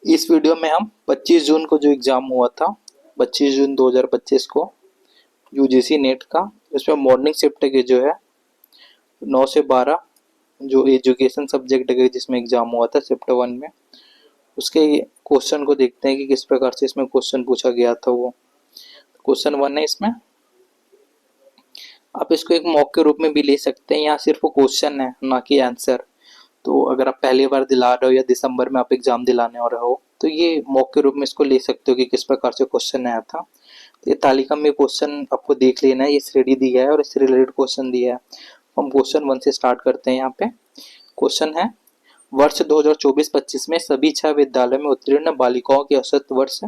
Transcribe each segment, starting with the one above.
इस वीडियो में हम 25 जून को जो एग्ज़ाम हुआ था, 25 जून 2025 को यूजीसी नेट का, इसमें मॉर्निंग शिफ्ट के जो है 9 से 12 जो एजुकेशन सब्जेक्ट के जिसमें एग्ज़ाम हुआ था शिफ्ट 1 में, उसके क्वेश्चन को देखते हैं कि किस प्रकार से इसमें क्वेश्चन पूछा गया था। वो क्वेश्चन 1 है इसमें। आप इसको एक मॉक के रूप में भी ले सकते हैं, यहाँ सिर्फ क्वेश्चन है ना कि आंसर। तो अगर आप पहली बार दिला रहे हो या दिसंबर में आप एग्जाम दिलाने हो रहे हो तो ये मॉक के रूप में इसको ले सकते हो कि किस प्रकार से क्वेश्चन आया था। तो ये तालिका में क्वेश्चन आपको देख लेना है, ये श्रेणी दी है और इससे रिलेटेड क्वेश्चन दिया है। हम क्वेश्चन 1 से स्टार्ट करते हैं। यहाँ पे क्वेश्चन है, वर्ष 2024-25 में सभी 6 विद्यालयों में उत्तीर्ण बालिकाओं की औसत वर्ष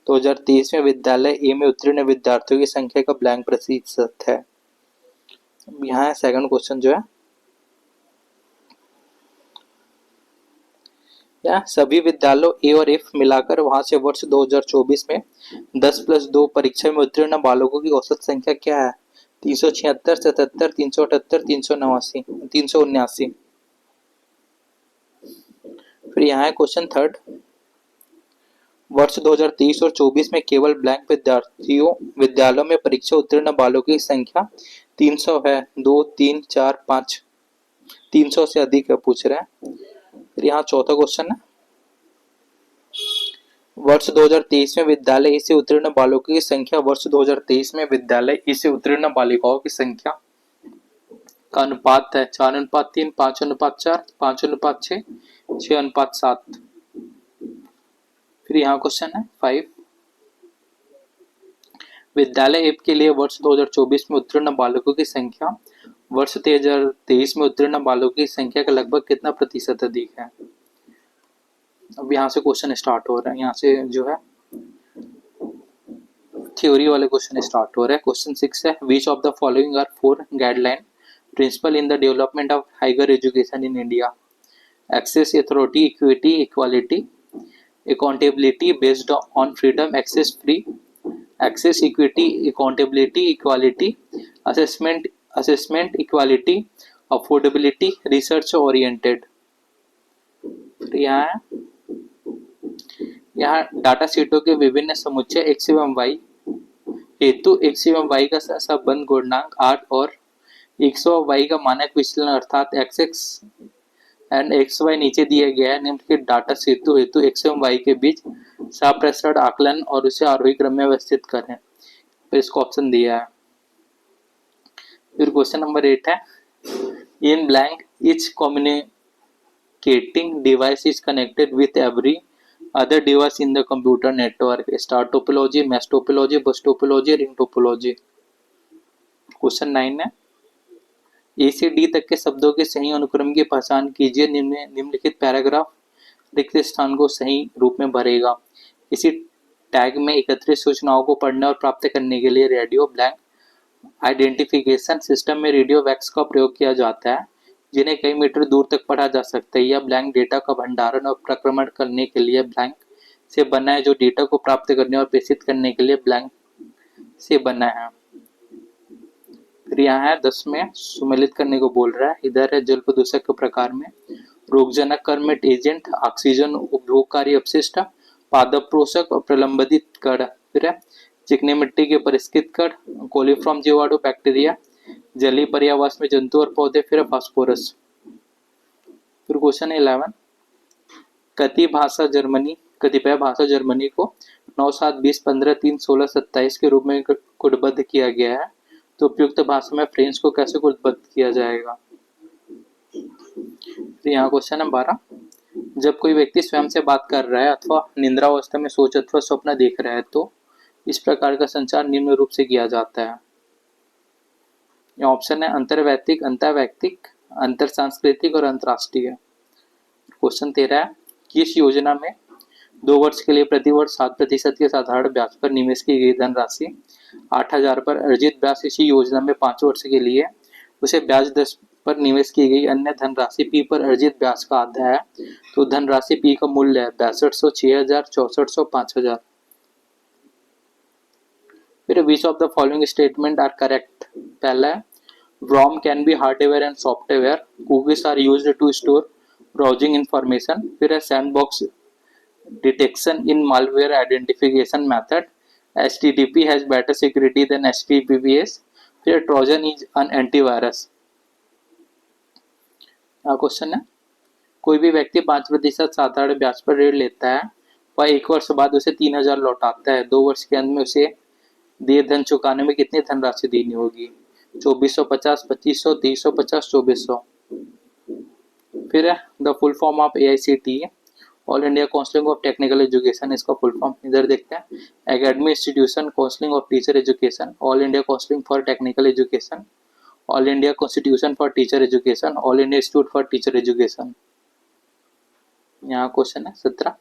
2023 में विद्यालय ए में उत्तीर्ण विद्यार्थियों की संख्या का ब्लैंक प्रतिशत है। यहाँ सेकंड क्वेश्चन जो है, या सभी विद्यालयों ए और एफ मिलाकर वहां से वर्ष 2024 में 10+2 परीक्षा में उत्तीर्ण बालकों की औसत संख्या क्या है? 376, 77, 378, 389, 379। फिर यहाँ है क्वेश्चन थर्ड, वर्ष 2023 और 24 में केवल ब्लैंक विद्यालयों में परीक्षा उत्तीर्ण बालकों की संख्या 300 है। 2, 3, 4, 5, 300 से अधिक है पूछ रहे हैं। फिर यहाँ चौथा क्वेश्चन है, वर्ष 2023 में विद्यालय ए से उत्तीर्ण बालकों की संख्या वर्ष 2023 में विद्यालय ए से उत्तीर्ण बालिकाओं की संख्या का अनुपात है 4:3, 5:4, 5:6, 6:7। फिर यहाँ क्वेश्चन है 5, विद्यालय ए के लिए वर्ष 2024 में उत्तीर्ण बालकों की संख्या वर्ष 2023 में उत्तीर्ण बालकों की संख्या का लगभग कितना प्रतिशत अधिक है? अब यहाँ से क्वेश्चन स्टार्ट हो रहा है। यहाँ से जो है थ्योरी वाले क्वेश्चन स्टार्ट हो रहा है। क्वेश्चन 6 है, which of the following are 4 guideline principle in the development of higher education in India? Access, authority, equity, equality, accountability, based on freedom, access, free, access, equity, accountability, equality, assessment, equality, affordability, research oriented. यहाँ data सीटों के विभिन्न समुच्चय x एवं Y हेतु x एवं Y का सहसंबंध गुणांक 8 और एक्स व वाई का मानक विचलन अर्थात X X and X Y नीचे दिया गया है। निम्नलिखित डाटा सेतु हेतु एक्स एवं वाई के बीच साप्रसारण आकलन और उसे आरोही क्रम में व्यवस्थित करें। फिर इसको ऑप्शन दिया है। फिर क्वेश्चन नंबर 8 है, in blank etch communicating device is connected with every other device in the computer network? Star topology, mesh topology, bus topology, ring topology। Question 9 है, ए से डी तक के शब्दों के सही अनुक्रम की पहचान कीजिए। निम्नलिखित पैराग्राफ रिक्त स्थान को सही रूप में भरेगा। इसी टैग में एकत्रित सूचनाओं को पढ़ने और प्राप्त करने के लिए रेडियो ब्लैंक आइडेंटिफिकेशन सिस्टम में रेडियो वैक्स का प्रयोग किया जाता है, जिन्हें कई मीटर दूर तक पढ़ा जा सकता है। यह ब्लैंक डेटा का भंडारण और प्रक्रमण करने के लिए ब्लैंक से बना है, जो डेटा को प्राप्त करने और प्रेषित करने के लिए ब्लैंक से बना है। फिर यहाँ है 10 में सुमेलित करने को बोल रहा है। इधर है जल प्रदूषक के प्रकार में रोगजनक, कर्मठ एजेंट, ऑक्सीजन उपभोगकारी अपशिष्ट, पादप पोषक और प्रलंबित कण। फिर है चिकनी मिट्टी के परिष्कृत कण, कोलिफॉर्म जीवाणु, बैक्टीरिया, जलीय पर्यावास में जंतु और पौधे। फिर फास्फोरस। फिर क्वेश्चन 11, कतिपय भाषा जर्मनी को 9, 7, 20, 15, 3, 16, 27 के रूप में कोडबद्ध किया गया है, तो उपयुक्त भाषा में फ्रेंच को कैसे कोडबद्ध किया जाएगा? तो यहाँ क्वेश्चन है 12, जब कोई व्यक्ति स्वयं से बात कर रहा है अथवा निद्रावस्था में सोच अथवा स्वप्न देख रहा है तो इस प्रकार का संचार निम्न रूप से किया जाता है। ऑप्शन है अंतर्वैयक्तिक, अंतर्वैयक्तिक, अंतर सांस्कृतिक और अंतरराष्ट्रीय। क्वेश्चन 13 है, किस योजना में 2 वर्ष के लिए प्रतिवर्ष 7% के साधारण ब्याज पर निवेश की गई धनराशि 8,000 पर अर्जित ब्याज इसी योजना में 5 वर्ष के लिए उसे ब्याज 10 पर निवेश की गई अन्य धनराशि पी पर अर्जित ब्याज का आधा है, तो धनराशि पी का मूल्य है 6200, 6000, 6400, 5000। फिर which of the following statement are correct? पहला है, ROM can be hardware and software. Cookies are used to store browsing information. फिर है sandbox detection in malware identification method. HTTP has better security than HTTPS. फिर Trojan is an antivirus. Question है, कोई भी व्यक्ति 5% साधारण ब्याज पर ऋण लेता है, वह 1 वर्ष बाद उसे 3,000 लौटाता है। 2 वर्ष के अंत में उसे दिए धन चुकाने में कितनी धनराशि देनी होगी? 2450, 2500, 2350, 2400। फिर है the full form of AICTE, all India counselling of technical education, इसका फुल फॉर्म इधर देखते हैं। Academy institution counselling of teacher education, all India counselling for technical education, all India constitution for teacher education, all India institute for teacher education. यहाँ question है 17,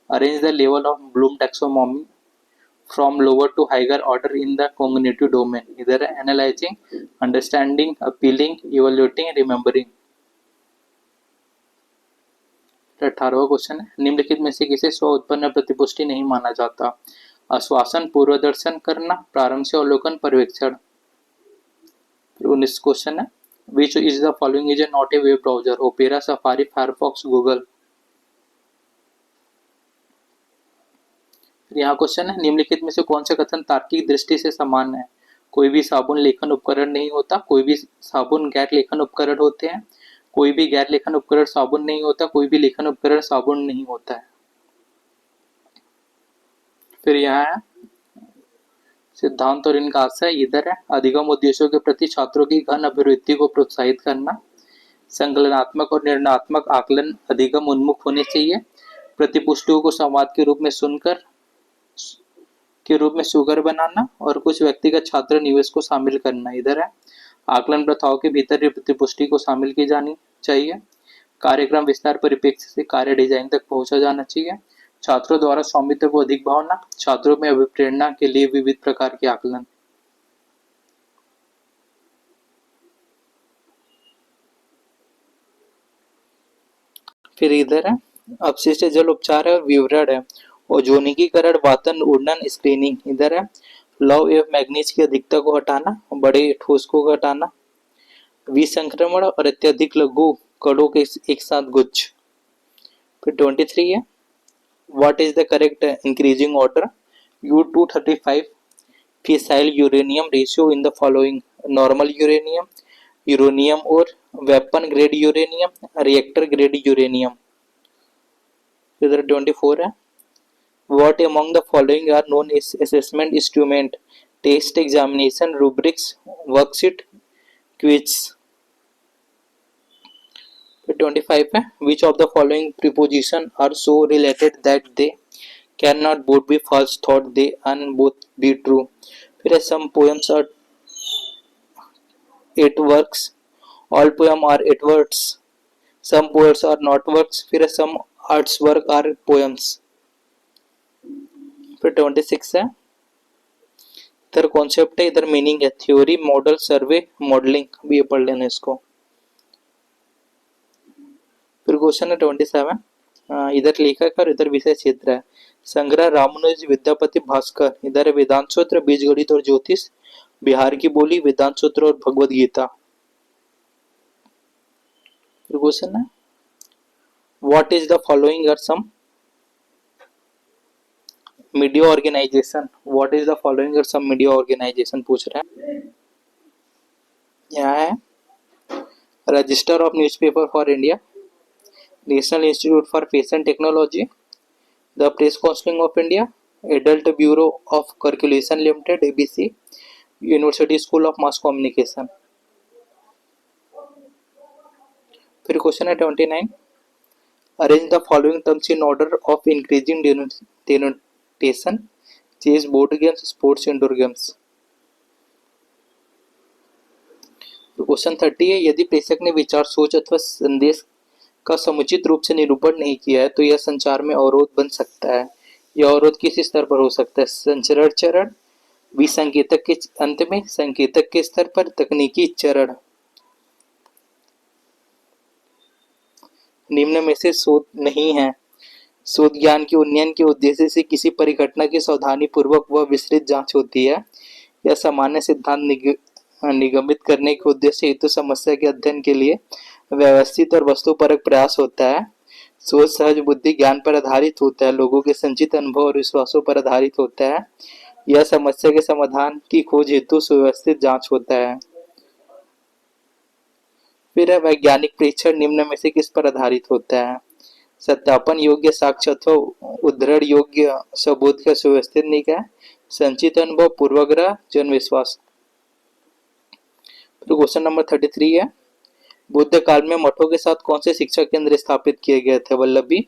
arrange the level of Bloom taxonomy from lower to higher order in the cognitive domain. इधर है analysing, understanding, appealing, evaluating, remembering. 18वां question है, निम्नलिखित में से किसे स्व उत्पन्न प्रतिपुष्टि नहीं माना जाता? आश्वासन, पूर्वदर्शन करना, प्रारंभ से अवलोकन, पर्यवेक्षण। 19 क्वेश्चन है, which is the following is not a web browser? Opera, safari, Firefox, Google. यहाँ क्वेश्चन है, निम्नलिखित में से कौन सा कथन तार्किक दृष्टि से समान है? कोई भी साबुन लेखन उपकरण नहीं होता, कोई भी साबुन गैर लेखन उपकरण होते हैं, कोई भी गैर लेखन उपकरण साबुन नहीं होता, कोई भी लेखन उपकरण साबुन नहीं होता है। फिर यहाँ है सिद्धांत और इनका आशय, इधर है अधिगम उद्देश्यों के प्रति छात्रों की गहन अभिवृत्ति को प्रोत्साहित करना, संकलनात्मक और निर्णयात्मक आकलन अधिगम उन्मुख होने चाहिए, प्रतिपुष्टियों को संवाद के रूप में सुगर बनाना और कुछ व्यक्तिगत छात्र निवेश को शामिल करना। इधर है आकलन प्रथाओं के भीतर ही प्रतिपुष्टि को शामिल की जानी चाहिए, कार्यक्रम विस्तार परिप्रेक्ष्य से कार्य डिजाइन तक पहुंचा जाना चाहिए, छात्रों द्वारा स्वामित्व को अधिक भावना, छात्रों में अभिप्रेरणा के लिए विविध प्रकार के आकलन। फिर इधर है अपशिष्ट जल उपचार है, विवरण है, ओजोनिकीकरण, वातन उड़न, स्क्रीनिंग। इधर है लौह एवं मैग्नीज की अधिकता को हटाना, बड़े ठोस को घटाना, विसंक्रमण और अत्यधिक लघु कणों के एक साथ गुच्छ। फिर 23 है, what is the correct increasing order? U235 fissile uranium ratio in the following? Normal uranium, uranium और weapon grade uranium, reactor grade uranium. इधर 24 है, what among the following are known as assessment instrument? Test, examination, rubrics, worksheet, quiz। 25 है, which of the following preposition are so related that they cannot both be false thought they and both be true? फिर some poems are it works, all poems are it works, some poets are not works, फिर some arts work are poems। फिर 26 है, इधर concept है, इधर meaning है, theory, model, सर्वे, modelling. भी ये पढ़ लेना इसको। फिर क्वेश्चन है 27, इधर लेखक और इधर विषय क्षेत्र है, संग्रह रामानुज विद्यापति भास्कर। इधर वेदांत सूत्र, बीजगणित और ज्योतिष, बिहार की बोली, वेदांत सूत्र और भगवद गीता। फिर क्वेश्चन है, what is the following are some media organisation? What is the following are some media organisation पूछ रहा है। यहाँ है register of newspaper for India, national institute for fashion technology, the press council of India, adult bureau of calculation limited ABC, university school of mass communication. फिर question है 29, arrange the following terms in order of increasing denotation, chess, board games, sports, indoor games. Question 30 है, यदि प्रेषक ने विचार, सोच अथवा संदेश का समुचित रूप से निरूपण नहीं किया है तो यह संचार में अवरोध बन सकता है। यह अवरोध किस स्तर पर हो सकता है? संचरण चरण, विसंकेतक के अंत में, संकेतक के स्तर पर, तकनीकी चरण। निम्न में से शोध नहीं है। शोध ज्ञान के उन्नयन के उद्देश्य से किसी परिघटना की सावधानी पूर्वक व विस्तृत जांच होती है। यह सामान्य सिद्धांत निगमित करने के उद्देश्य हेतु समस्या के अध्ययन के लिए व्यवस्थित और वस्तुपरक प्रयास होता है। सोच सहज बुद्धि ज्ञान पर आधारित होता है, लोगों के संचित अनुभव और विश्वासों पर आधारित होता है। यह समस्या के समाधान की खोज हेतु सुव्यवस्थित जांच होता है। फिर है वैज्ञानिक परीक्षण निम्न में से किस पर आधारित होता है? सत्यापन योग्य साक्ष्य अथवा उद्धरण योग्य सबूत का सुव्यवस्थित निकाय, संचित अनुभव, पूर्वाग्रह, जन विश्वास। तो क्वेश्चन नंबर 33 है, बुद्ध काल में मठों के साथ कौन से शिक्षा केंद्र स्थापित किए गए थे? वल्लभी,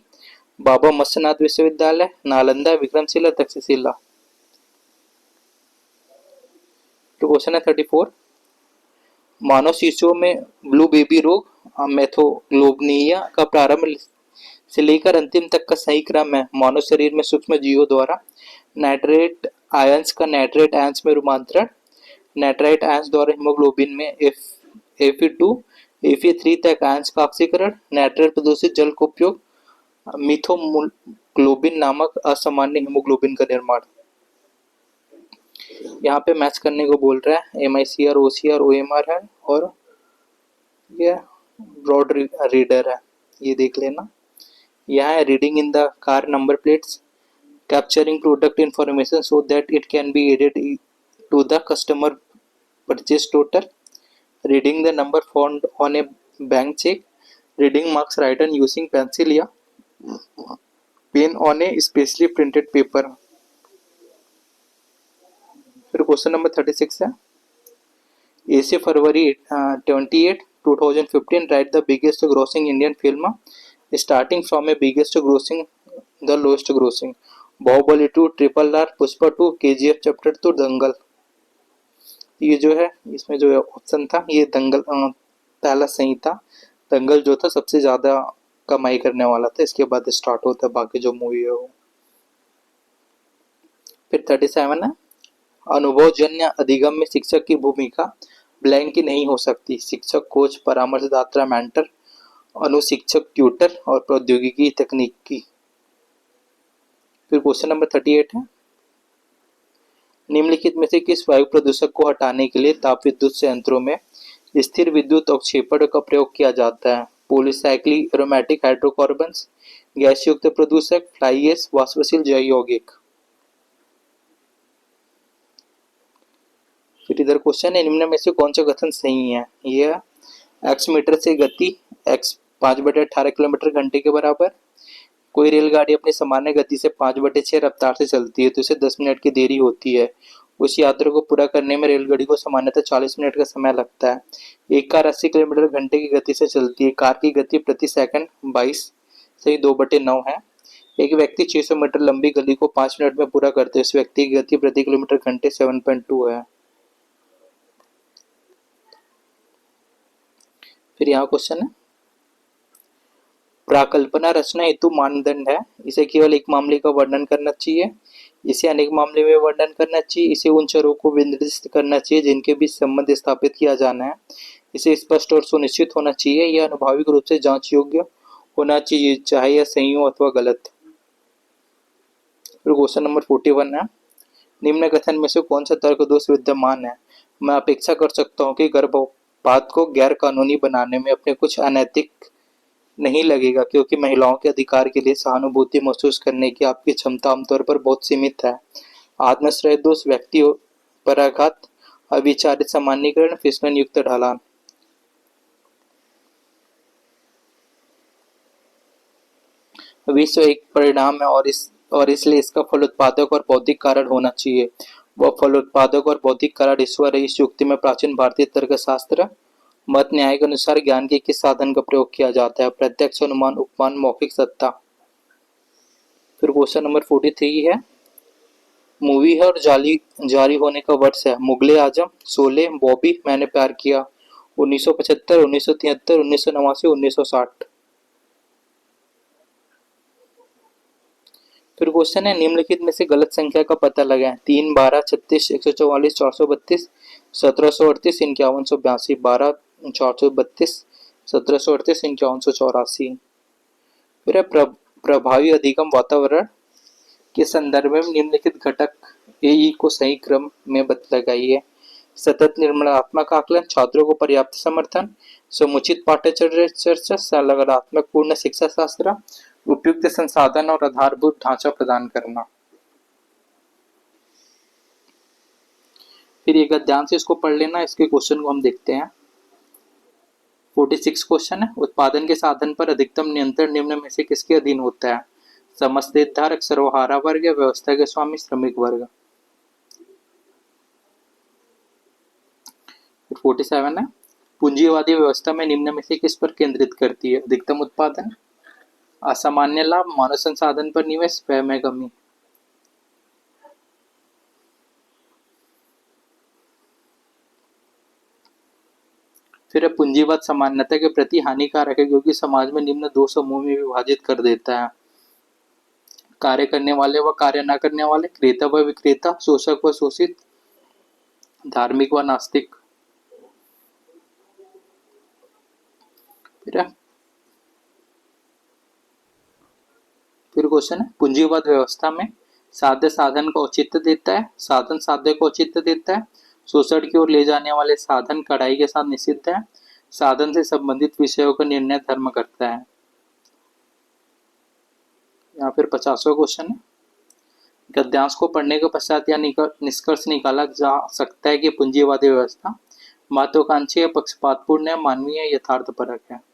बाबा मत्स्यनाथ विश्वविद्यालय, नालंदा, विक्रमशिला, तक्षशिला। तो क्वेश्चन है 34, मानव शिशुओं में ब्लू बेबी रोग मेथोग्लोबिनिया का प्रारंभ से लेकर अंतिम तक का सही क्रम है। मानव शरीर में सूक्ष्म जीवों द्वारा नाइट्रेट आयंस का नाइट्रेट आयंस में रूपांतरण, नाइट्राइट आयंस द्वारा हीमोग्लोबिन में Fe2 Fe3 तक आयंस का ऑक्सीकरण, नाइट्रेट प्रदूषित जल का उपयोग, मिथोग्लोबिन नामक असामान्य हीमोग्लोबिन का निर्माण। यहाँ पे मैच करने को बोल रहा है, MICR, OCR, OMR है और ये ब्रॉड रीडर है, ये देख लेना। यहाँ है reading in the car number plates, capturing product information so that it can be added to the customer purchase total, reading the number found on a bank check, reading marks written using pencil या pen on a specially printed paper। फिर question number 36 है, A से February 28, 2015 right the biggest grossing Indian film starting from a biggest grossing the lowest grossing, Baahubali 2, RRR, Pushpa 2, KGF chapter 2, Dangal. ये जो है इसमें जो option था ये दंगल पहला सही था। दंगल जो था सबसे ज्यादा कमाई करने वाला था, इसके बाद स्टार्ट होता है बाकी जो मूवी है वो। फिर 37 है, अनुभवजन्य अधिगम में शिक्षक की भूमिका ब्लैंक की नहीं हो सकती। शिक्षक, कोच, परामर्शदाता, मेंटर, अनुशिक्षक, ट्यूटर और प्रौद्योगिकी तकनीकी। फिर क्वेश्चन नंबर 38 है, निम्नलिखित में से किस वायु प्रदूषक को हटाने के लिए ताप विद्युत संयंत्रों में स्थिर विद्युत अवक्षेपण का प्रयोग किया जाता है? पॉलीसाइक्लिक एरोमेटिक हाइड्रोकार्बन्स, गैस युक्त प्रदूषक, फ्लाई ऐश, वाष्पशील जैव यौगिक। फिर इधर क्वेश्चन है, निम्न में से कौन सा कथन सही है? यह x मीटर से गति x 5/18 किलोमीटर घंटे के बराबर, कोई रेलगाड़ी अपनी सामान्य गति से 5/6 रफ्तार से चलती है तो इसे 10 मिनट की देरी होती है। उस यात्रा को पूरा करने में रेलगाड़ी को सामान्यतः 40 मिनट का समय लगता है। एक कार 80 किलोमीटर घंटे की गति से चलती है। कार की गति प्रति सेकंड 22 सही 2/9 है। एक व्यक्ति 600 मीटर लंबी गली को 5 मिनट में पूरा करते है। उस व्यक्ति की गति प्रति किलोमीटर घंटे 7.2 है। फिर यहाँ क्वेश्चन है, प्राकल्पना रचना हेतु मानदंड है। इसे केवल एक मामले का वर्णन करना चाहिए, इसे अनेक मामले में वर्णन करना चाहिए, इसे उन चरों को निर्दिष्ट करना चाहिए जिनके बीच संबंध स्थापित किया जाना है, इसे स्पष्ट और सुनिश्चित होना चाहिए, यह अनुभाविक रूप से जांच योग्य होना चाहिए, चाहे यह सही हो अथवा गलत। फिर क्वेश्चन नंबर 41 है, निम्न कथन में से कौन सा तर्क दोष विद्यमान है? मैं अपेक्षा कर सकता हूँ कि गर्भपात को गैर कानूनी बनाने में अपने कुछ अनैतिक नहीं लगेगा, क्योंकि महिलाओं के अधिकार के लिए सहानुभूति महसूस करने की आपकी क्षमता आमतौर पर बहुत सीमित है। आत्मश्रय दोष, व्यक्ति पर आघात, अविचारित सामान्यीकरण, फिसलन युक्त ढलान। विश्व एक परिणाम है और इसलिए इसका फलोत्पादक और बौद्धिक कारण होना चाहिए। वह फलोत्पादक और बौद्धिक कारण ईश्वर है। इस युक्ति में प्राचीन भारतीय तर्कशास्त्र मत न्याय के अनुसार ज्ञान के किस साधन का प्रयोग किया जाता है? प्रत्यक्ष, अनुमान, उपमान, मौखिक सत्ता। फिर क्वेश्चन नंबर 43 है, मूवी है और जारी होने का वर्ष है। मुगले आजम, शोले, बॉबी, मैंने प्यार किया, 1975, 1973, 1989, 1960। फिर क्वेश्चन है, निम्नलिखित में से गलत संख्या का पता लगाएं। 3, 12, 36, 144, 432, 1738, 5182, 12, 432, 1738, 5184। फिर प्रभावी अधिगम वातावरण के संदर्भ में निम्नलिखित घटक AE को सही क्रम में लगाइए। सतत निर्माणात्मक आकलन, छात्रों को पर्याप्त समर्थन, समुचित पाठ्यचर्या, सकारात्मक पूर्ण शिक्षा शास्त्र, उपयुक्त संसाधन और आधारभूत ढांचा प्रदान करना। फिर एक ध्यान से इसको पढ़ लेना, इसके क्वेश्चन को हम देखते हैं। 46 क्वेश्चन है, उत्पादन के साधन पर अधिकतम नियंत्रण निम्न में से किसके अधीन होता है? समस्त हितधारक, सर्वहारा वर्ग या व्यवस्था के स्वामी, श्रमिक वर्ग। 47 है, पूंजीवादी व्यवस्था में निम्न में से किस पर केंद्रित करती है? अधिकतम उत्पादन, असामान्य लाभ, मानव संसाधन पर निवेश, व्यय में कमी। फिर पूंजीवाद सामान्यता के प्रति हानिकारक है क्योंकि समाज में निम्न दो समूह में विभाजित कर देता है, कार्य करने वाले व कार्य न करने वाले, क्रेता व विक्रेता, शोषक व शोषित, धार्मिक व नास्तिक। फिर क्वेश्चन है, पूंजीवाद व्यवस्था में साध्य साधन को औचित्य देता है, साधन साध्य को औचित्य देता है, शोषण की ओर ले जाने वाले साधन कड़ाई के साथ निषिद्ध है, साधन से संबंधित विषयों का निर्णय धर्म करता है। या फिर 50वां क्वेश्चन है, गद्यांश को पढ़ने के पश्चात यह निष्कर्ष निकाला जा सकता है कि पूंजीवादी व्यवस्था महत्वाकांक्षी है, पक्षपातपूर्ण है, मानवीय है, यथार्थपरक है।